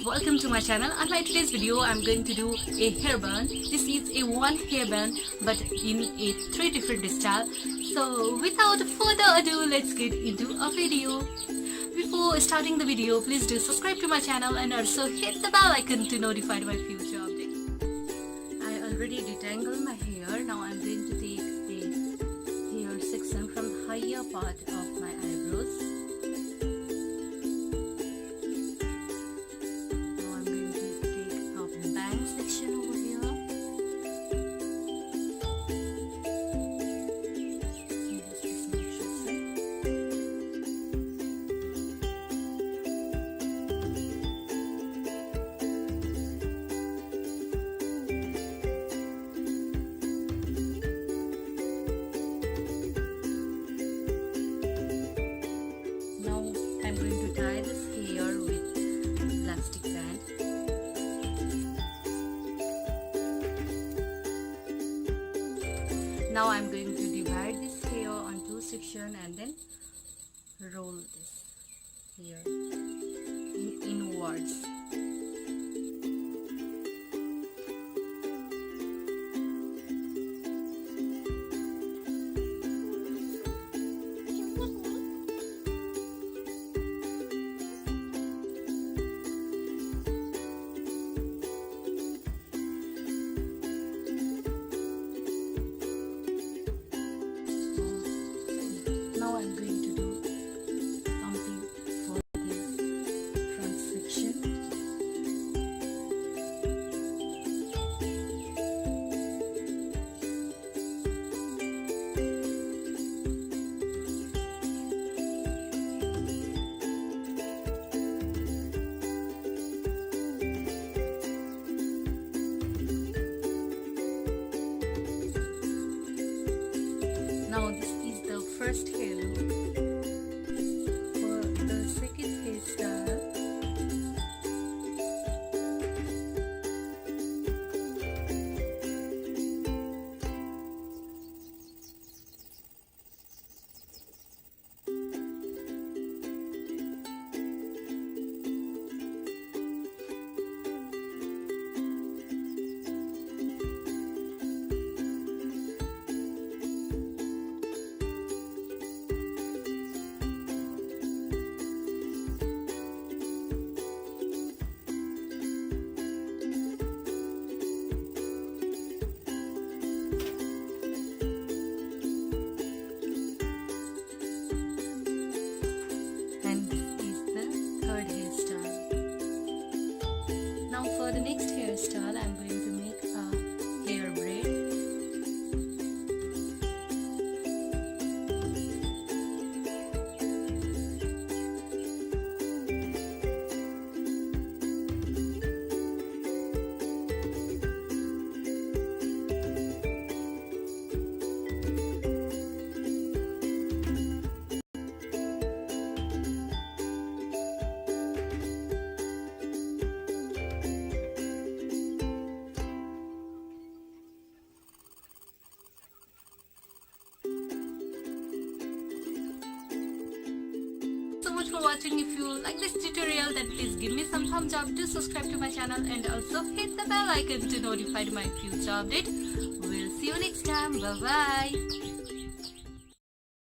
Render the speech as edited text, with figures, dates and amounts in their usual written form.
Welcome to my channel. On my today's video I'm going to do a hair bun. This is a one hair bun but in a 3 different style. So without further ado, let's get into a video. Before starting the video, please do subscribe to my channel and also hit the bell icon to notify my future updates. I already detangled my hair. Now I'm going to take a hair section from the higher part of my eyebrows. I'm going to tie this hair with plastic band. Now I'm going to divide this hair on 2 sections and then roll this hair inwards. Now I'm going to do something for this front section. Now this is the first hair look. For the second hairstyle, for the next hairstyle, I'm going to make a hair braid. So much for watching. If you like this tutorial, then please give me some thumbs up, do subscribe to my channel and also hit the bell icon to notify my future update. We'll see you next time. Bye bye.